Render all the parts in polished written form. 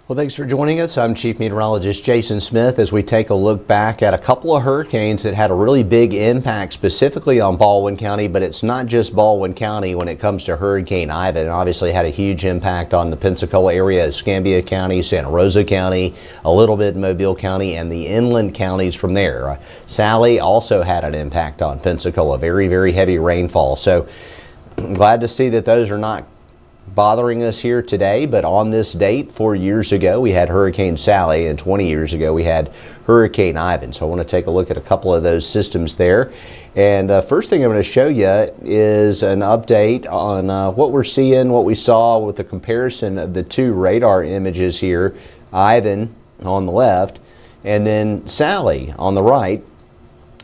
Well, thanks for joining us. I'm Chief Meteorologist Jason Smith as we take a look back at a couple of hurricanes that had a really big impact specifically on Baldwin County, but it's not just Baldwin County when it comes to Hurricane Ivan. It obviously had a huge impact on the Pensacola area, Escambia County, Santa Rosa County, a little bit in Mobile County, and the inland counties from there. Sally also had an impact on Pensacola, very, very heavy rainfall. So I'm glad to see that those are not bothering us here today, but on this date 4 years ago we had Hurricane Sally, and 20 years ago we had Hurricane Ivan. So I want to take a look at a couple of those systems there, and the first thing I'm going to show you is an update on what we're seeing, what we saw with the comparison of the two radar images here, Ivan on the left and then Sally on the right.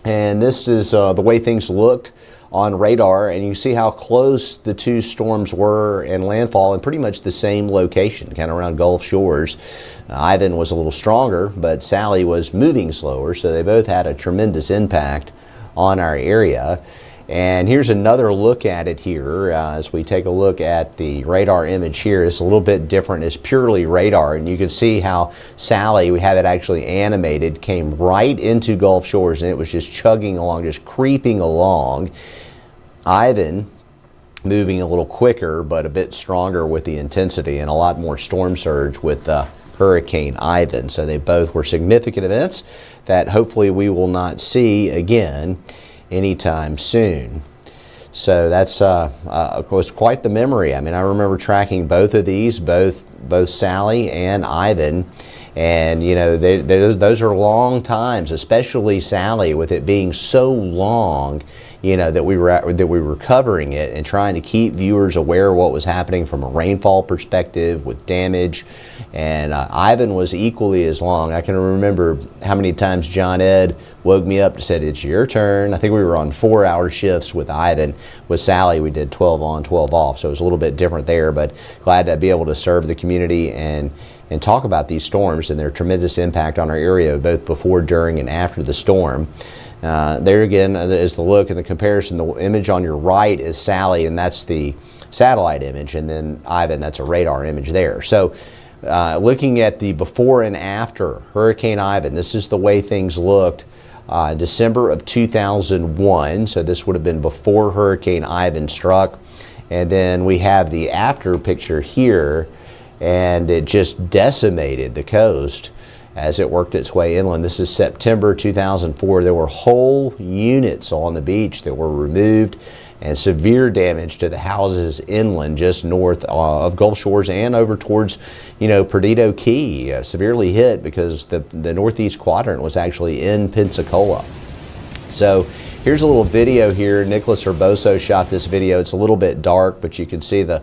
And this is the way things looked on radar, and you see how close the two storms were in landfall in pretty much the same location, kind of around Gulf Shores. Ivan was a little stronger, but Sally was moving slower, so they both had a tremendous impact on our area. And here's another look at it here as we take a look at the radar image here. It's a little bit different. It's purely radar, and you can see how Sally, we have it actually animated, came right into Gulf Shores, and it was just chugging along, just creeping along. Ivan moving a little quicker, but a bit stronger with the intensity and a lot more storm surge with Hurricane Ivan. So they both were significant events that hopefully we will not see again anytime soon. So that's of course quite the memory. I mean, I remember tracking both of these, both Sally and Ivan, and you know, those are long times, especially Sally, with it being so long, you know, that we were covering it and trying to keep viewers aware of what was happening from a rainfall perspective with damage. And Ivan was equally as long. I can remember how many times John Ed woke me up and said, "It's your turn." I think we were on 4-hour shifts with Ivan. With Sally, we did 12 on, 12 off, so it was a little bit different there, but glad to be able to serve the community and talk about these storms and their tremendous impact on our area, both before, during, and after the storm. There again is the look and the comparison. The image on your right is Sally, and that's the satellite image, and then Ivan, that's a radar image there. So looking at the before and after Hurricane Ivan, this is the way things looked December of 2001. So this would have been before Hurricane Ivan struck. And then we have the after picture here, and it just decimated the coast as it worked its way inland. This is September 2004. There were whole units on the beach that were removed, and severe damage to the houses inland just north of Gulf Shores and over towards, you know, Perdido Key, severely hit because the northeast quadrant was actually in Pensacola. So here's a little video here. Nicholas Herboso shot this video. It's a little bit dark, but you can see the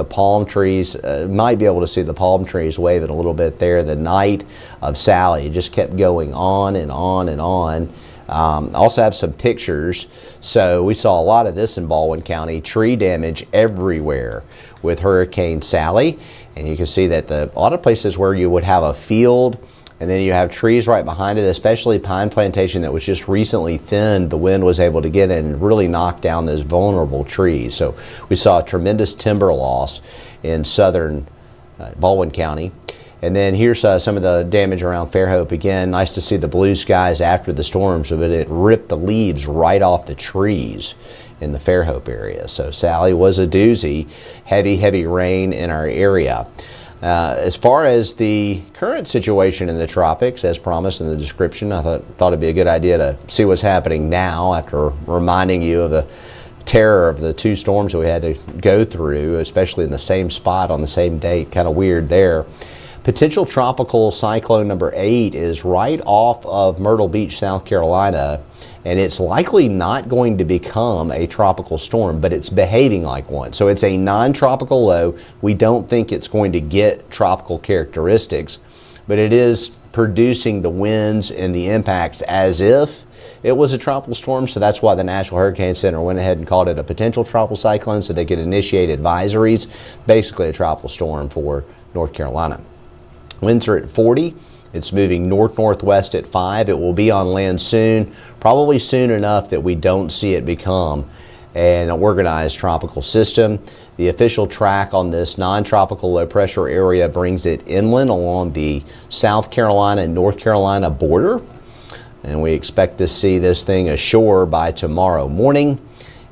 palm trees. Might be able to see the palm trees waving a little bit there. The night of Sally, it just kept going on and on and on. Also have some pictures. So we saw a lot of this in Baldwin County. Tree damage everywhere with Hurricane Sally. And you can see that a lot of places where you would have a field and then you have trees right behind it, especially pine plantation that was just recently thinned, the wind was able to get in and really knock down those vulnerable trees. So we saw tremendous timber loss in southern Baldwin County. And then here's some of the damage around Fairhope. Again, nice to see the blue skies after the storms, but it ripped the leaves right off the trees in the Fairhope area. So Sally was a doozy. Heavy, heavy rain in our area. As far as the current situation in the tropics, as promised in the description, I thought it'd be a good idea to see what's happening now after reminding you of the terror of the two storms that we had to go through, especially in the same spot on the same date. Kind of weird there. Potential tropical cyclone number 8 is right off of Myrtle Beach, South Carolina, and it's likely not going to become a tropical storm, but it's behaving like one. So it's a non-tropical low. We don't think it's going to get tropical characteristics, but it is producing the winds and the impacts as if it was a tropical storm. So that's why the National Hurricane Center went ahead and called it a potential tropical cyclone, so they could initiate advisories. Basically a tropical storm for North Carolina. Winds are at 40. It's moving north-northwest at 5. It will be on land soon, probably soon enough that we don't see it become and an organized tropical system. The official track on this non-tropical low pressure area brings it inland along the South Carolina and North Carolina border. And we expect to see this thing ashore by tomorrow morning.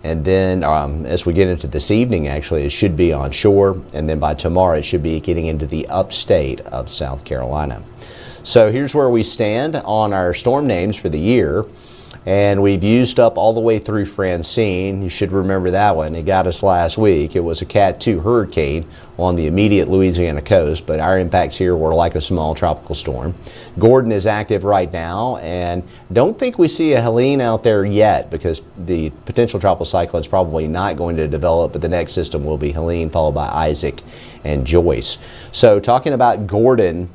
And then as we get into this evening, actually, it should be on shore. And then by tomorrow, it should be getting into the upstate of South Carolina. So here's where we stand on our storm names for the year. And we've used up all the way through Francine. You should remember that one. It got us last week. It was a Cat 2 hurricane on the immediate Louisiana coast, but our impacts here were like a small tropical storm. Gordon is active right now, and don't think we see a Helene out there yet because the potential tropical cyclone is probably not going to develop, but the next system will be Helene, followed by Isaac and Joyce. So talking about Gordon,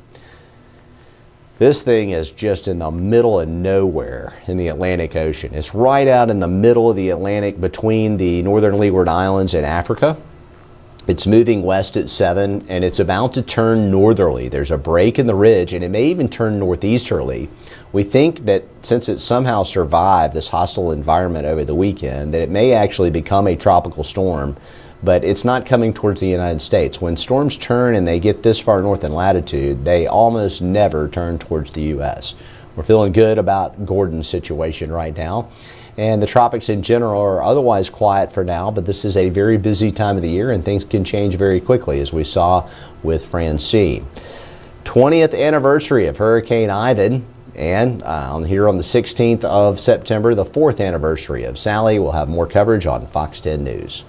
this thing is just in the middle of nowhere in the Atlantic Ocean. It's right out in the middle of the Atlantic between the northern Leeward Islands and Africa. It's moving west at 7 and it's about to turn northerly. There's a break in the ridge and it may even turn northeasterly. We think that since it somehow survived this hostile environment over the weekend, that it may actually become a tropical storm, but it's not coming towards the United States. When storms turn and they get this far north in latitude, they almost never turn towards the U.S. We're feeling good about Gordon's situation right now. And the tropics in general are otherwise quiet for now, but this is a very busy time of the year and things can change very quickly, as we saw with Francine. 20th anniversary of Hurricane Ivan. And here on the 16th of September, the 4th anniversary of Sally. We'll have more coverage on Fox 10 News.